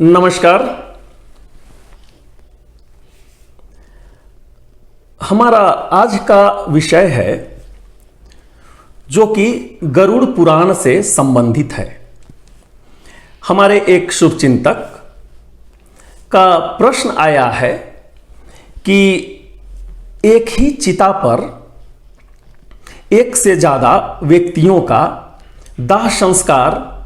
नमस्कार। हमारा आज का विषय है जो कि गरुड़ पुराण से संबंधित है। हमारे एक शुभचिंतक का प्रश्न आया है कि एक ही चिता पर एक से ज्यादा व्यक्तियों का दाह संस्कार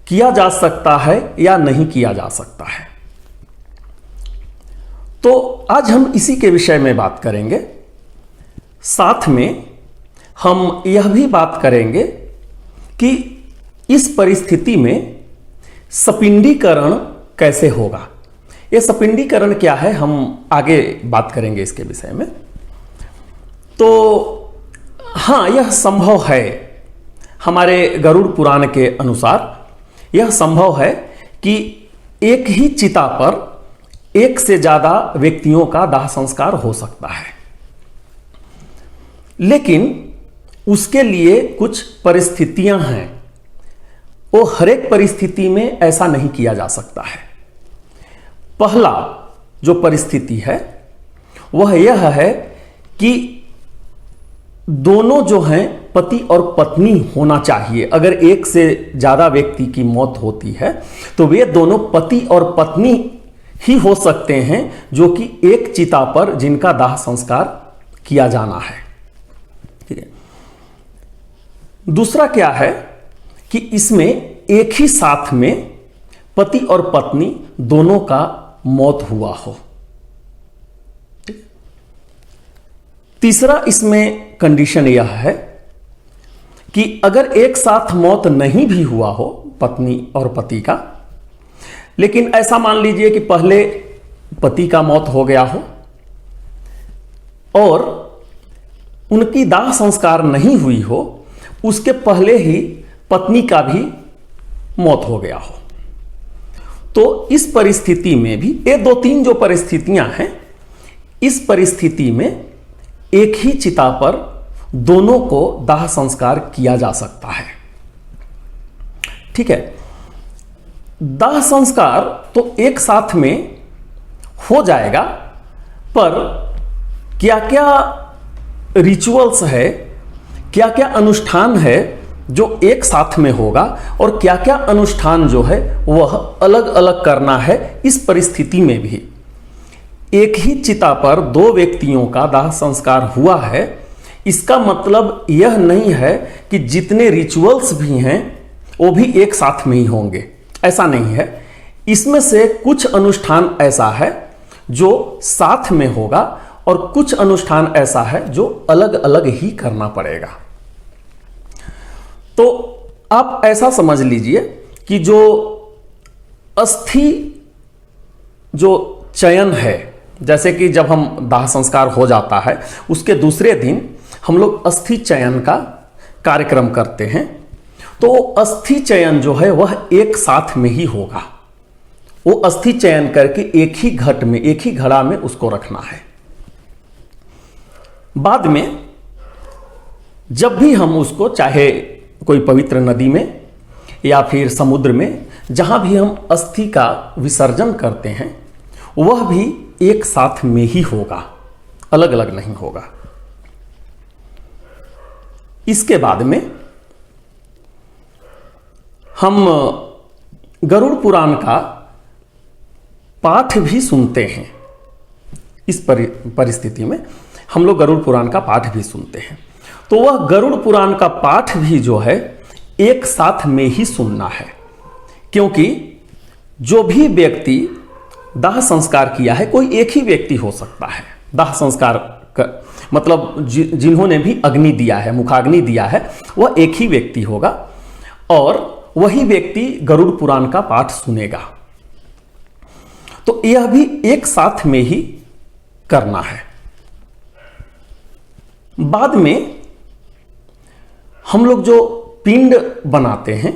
किया जा सकता है या नहीं किया जा सकता है। तो आज हम इसी के विषय में बात करेंगे। साथ में हम यह भी बात करेंगे कि इस परिस्थिति में सपिंडीकरण कैसे होगा। यह सपिंडीकरण क्या है, हम आगे बात करेंगे इसके विषय में। तो हाँ, यह संभव है। हमारे गरुड़ पुराण के अनुसार यह संभव है कि एक ही चिता पर एक से ज्यादा व्यक्तियों का दाह संस्कार हो सकता है, लेकिन उसके लिए कुछ परिस्थितियां हैं। वो हर एक परिस्थिति में ऐसा नहीं किया जा सकता है। पहला जो परिस्थिति है वह यह है कि दोनों जो हैं पति और पत्नी होना चाहिए। अगर एक से ज्यादा व्यक्ति की मौत होती है तो वे दोनों पति और पत्नी ही हो सकते हैं जो कि एक चिता पर जिनका दाह संस्कार किया जाना है। ठीक है। दूसरा क्या है कि इसमें एक ही साथ में पति और पत्नी दोनों का मौत हुआ हो। तीसरा इसमें कंडीशन यह है कि अगर एक साथ मौत नहीं भी हुआ हो पत्नी और पति का, लेकिन ऐसा मान लीजिए कि पहले पति का मौत हो गया हो और उनकी दाह संस्कार नहीं हुई हो, उसके पहले ही पत्नी का भी मौत हो गया हो, तो इस परिस्थिति में भी ये दो तीन जो परिस्थितियां हैं, इस परिस्थिति में एक ही चिता पर दोनों को दाह संस्कार किया जा सकता है। ठीक है। दाह संस्कार तो एक साथ में हो जाएगा, पर क्या क्या रिचुअल्स है, क्या क्या अनुष्ठान है जो एक साथ में होगा और क्या क्या अनुष्ठान जो है वह अलग अलग करना है। इस परिस्थिति में भी एक ही चिता पर दो व्यक्तियों का दाह संस्कार हुआ है, इसका मतलब यह नहीं है कि जितने रिचुअल्स भी हैं वो भी एक साथ में ही होंगे, ऐसा नहीं है। इसमें से कुछ अनुष्ठान ऐसा है जो साथ में होगा और कुछ अनुष्ठान ऐसा है जो अलग अलग ही करना पड़ेगा। तो आप ऐसा समझ लीजिए कि जो अस्थि जो चयन है, जैसे कि जब हम दाह संस्कार हो जाता है उसके दूसरे दिन हम लोग अस्थि चयन का कार्यक्रम करते हैं, तो अस्थि चयन जो है वह एक साथ में ही होगा। वो अस्थि चयन करके एक ही घट में, एक ही घड़ा में उसको रखना है। बाद में जब भी हम उसको, चाहे कोई पवित्र नदी में या फिर समुद्र में, जहां भी हम अस्थि का विसर्जन करते हैं वह भी एक साथ में ही होगा, अलग अलग नहीं होगा। इसके बाद में हम गरुड़ पुराण का पाठ भी सुनते हैं। इस परिस्थिति में हम लोग गरुड़ पुराण का पाठ भी सुनते हैं, तो वह गरुड़ पुराण का पाठ भी जो है एक साथ में ही सुनना है, क्योंकि जो भी व्यक्ति दाह संस्कार किया है, कोई एक ही व्यक्ति हो सकता है। दाह संस्कार मतलब जिन्होंने भी अग्नि दिया है, मुखाग्नि दिया है, वह एक ही व्यक्ति होगा और वही व्यक्ति गरुड़ पुराण का पाठ सुनेगा। तो यह भी एक साथ में ही करना है। बाद में हम लोग जो पिंड बनाते हैं,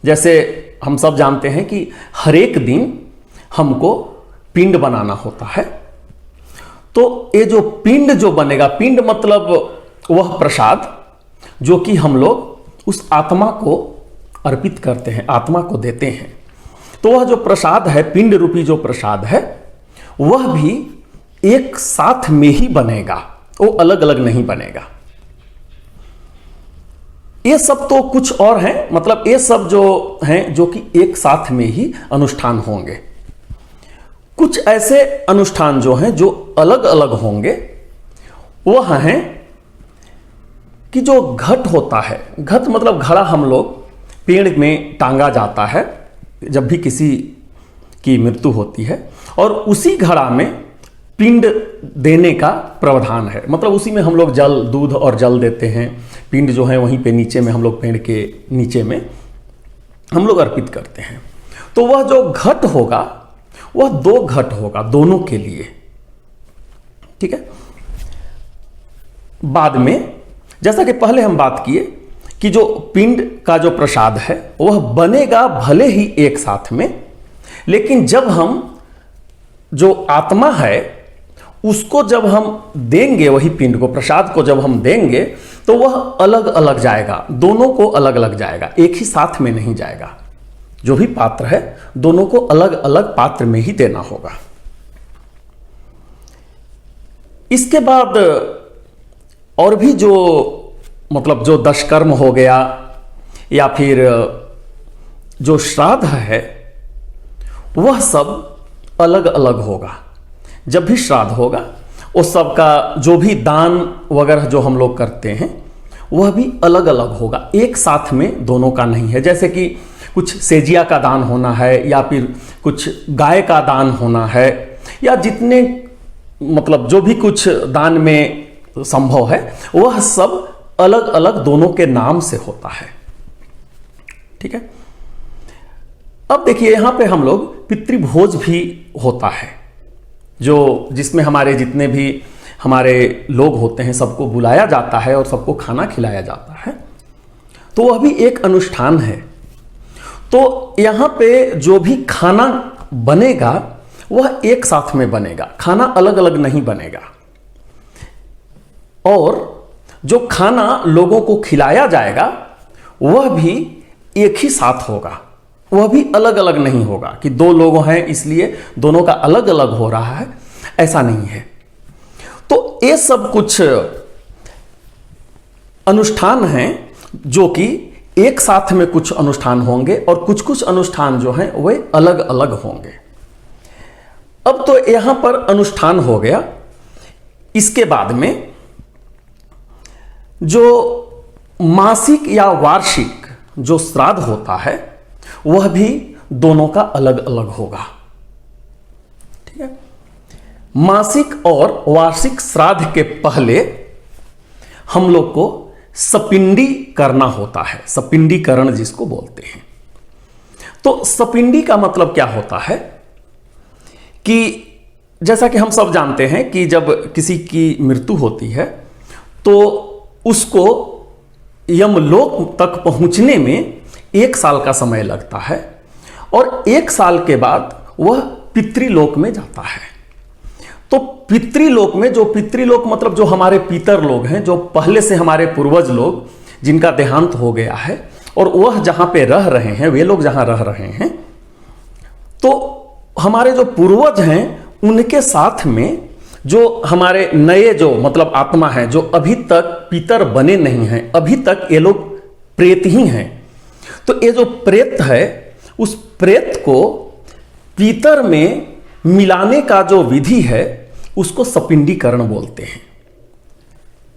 जैसे हम सब जानते हैं कि हर एक दिन हमको पिंड बनाना होता है, तो ये जो पिंड जो बनेगा, पिंड मतलब वह प्रसाद जो कि हम लोग उस आत्मा को अर्पित करते हैं, आत्मा को देते हैं। तो वह जो प्रसाद है, पिंड रूपी जो प्रसाद है, वह भी एक साथ में ही बनेगा, वो अलग अलग नहीं बनेगा। ये सब तो कुछ और हैं, मतलब ये सब जो हैं जो कि एक साथ में ही अनुष्ठान होंगे। कुछ ऐसे अनुष्ठान जो हैं जो अलग अलग होंगे, वह हैं कि जो घट होता है, घट मतलब घड़ा हम लोग पेड़ में टांगा जाता है जब भी किसी की मृत्यु होती है, और उसी घड़ा में पिंड देने का प्रावधान है। मतलब उसी में हम लोग जल, दूध और जल देते हैं। पिंड जो है वहीं पे नीचे में हम लोग पेड़ के नीचे में हम लोग अर्पित करते हैं। तो वह जो घट होगा वह 2 घट होगा दोनों के लिए, ठीक है। बाद में जैसा कि पहले हम बात किए कि जो पिंड का जो प्रसाद है वह बनेगा भले ही एक साथ में, लेकिन जब हम जो आत्मा है उसको जब हम देंगे, वही पिंड को, प्रसाद को जब हम देंगे, तो वह अलग अलग जाएगा, दोनों को अलग अलग जाएगा, एक ही साथ में नहीं जाएगा। जो भी पात्र है दोनों को अलग अलग पात्र में ही देना होगा। इसके बाद और भी जो मतलब जो दशकर्म हो गया या फिर जो श्राद्ध है, वह सब अलग अलग होगा। जब भी श्राद्ध होगा उस सब का जो भी दान वगैरह जो हम लोग करते हैं वह भी अलग अलग होगा, एक साथ में दोनों का नहीं है। जैसे कि कुछ सेजिया का दान होना है, या फिर कुछ गाय का दान होना है, या जितने मतलब जो भी कुछ दान में संभव है वह सब अलग अलग दोनों के नाम से होता है, ठीक है। अब देखिए यहां पे हम लोग पितृभोज भी होता है, जो जिसमें हमारे जितने भी हमारे लोग होते हैं सबको बुलाया जाता है और सबको खाना खिलाया जाता है, तो वह भी एक अनुष्ठान है। तो यहां पे जो भी खाना बनेगा वह एक साथ में बनेगा, खाना अलग अलग नहीं बनेगा। और जो खाना लोगों को खिलाया जाएगा वह भी एक ही साथ होगा, वह भी अलग अलग नहीं होगा कि 2 लोग हैं इसलिए दोनों का अलग अलग हो रहा है, ऐसा नहीं है। तो ये सब कुछ अनुष्ठान हैं जो कि एक साथ में कुछ अनुष्ठान होंगे, और कुछ कुछ अनुष्ठान जो हैं वे अलग अलग होंगे। अब तो यहां पर अनुष्ठान हो गया। इसके बाद में जो मासिक या वार्षिक जो श्राद्ध होता है वह भी दोनों का अलग अलग होगा, ठीक है। मासिक और वार्षिक श्राद्ध के पहले हम लोग को सपिंडी करना होता है, सपिंडीकरण जिसको बोलते हैं। तो सपिंडी का मतलब क्या होता है कि जैसा कि हम सब जानते हैं कि जब किसी की मृत्यु होती है तो उसको यमलोक तक पहुंचने में 1 साल का समय लगता है, और 1 साल के बाद वह पितृलोक में जाता है। तो पितृलोक में, जो पितृलोक मतलब जो हमारे पितर लोग हैं, जो पहले से हमारे पूर्वज लोग जिनका देहांत हो गया है और वह जहां पे रह रहे हैं, वे लोग जहां रह रहे हैं, तो हमारे जो पूर्वज हैं उनके साथ में जो हमारे नए जो मतलब आत्मा है, जो अभी तक पितर बने नहीं हैं, अभी तक ये लोग प्रेत ही हैं। तो ये जो प्रेत है उस प्रेत को पितर में मिलाने का जो विधि है उसको सपिंडीकरण बोलते हैं।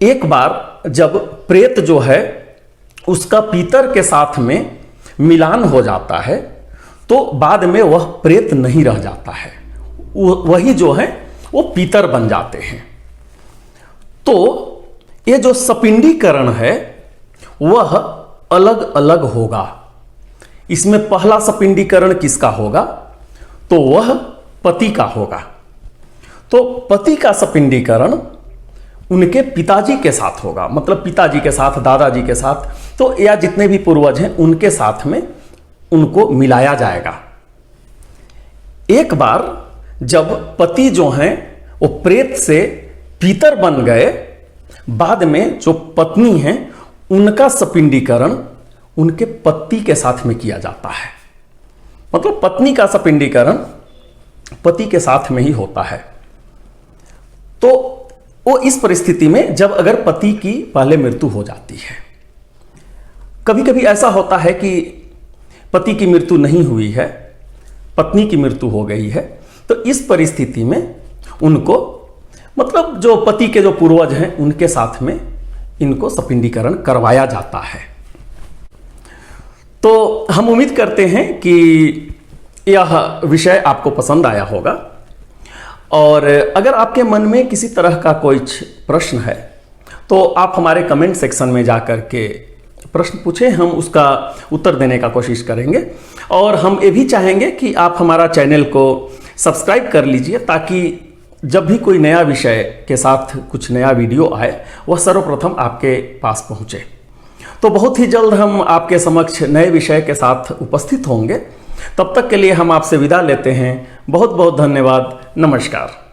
एक बार जब प्रेत जो है उसका पितर के साथ में मिलान हो जाता है तो बाद में वह प्रेत नहीं रह जाता है, वही जो है वो पितर बन जाते हैं। तो ये जो सपिंडीकरण है वह अलग अलग होगा। इसमें पहला सपिंडीकरण किसका होगा, तो वह पति का होगा। तो पति का सपिंडीकरण उनके पिताजी के साथ होगा, मतलब पिताजी के साथ, दादाजी के साथ, तो या जितने भी पूर्वज हैं उनके साथ में उनको मिलाया जाएगा। एक बार जब पति जो हैं वो प्रेत से पितर बन गए, बाद में जो पत्नी हैं उनका सपिंडीकरण उनके पति के साथ में किया जाता है। मतलब पत्नी का सपिंडीकरण पति के साथ में ही होता है। तो वो इस परिस्थिति में जब अगर पति की पहले मृत्यु हो जाती है, कभी कभी ऐसा होता है कि पति की मृत्यु नहीं हुई है, पत्नी की मृत्यु हो गई है, तो इस परिस्थिति में उनको मतलब जो पति के जो पूर्वज हैं उनके साथ में इनको सपिंडीकरण करवाया जाता है। तो हम उम्मीद करते हैं कि यह विषय आपको पसंद आया होगा, और अगर आपके मन में किसी तरह का कोई प्रश्न है तो आप हमारे कमेंट सेक्शन में जाकर के प्रश्न पूछें, हम उसका उत्तर देने का कोशिश करेंगे। और हम ये भी चाहेंगे कि आप हमारा चैनल को सब्सक्राइब कर लीजिए, ताकि जब भी कोई नया विषय के साथ कुछ नया वीडियो आए वह सर्वप्रथम आपके पास पहुंचे। तो बहुत ही जल्द हम आपके समक्ष नए विषय के साथ उपस्थित होंगे। तब तक के लिए हम आपसे विदा लेते हैं। बहुत बहुत धन्यवाद। नमस्कार।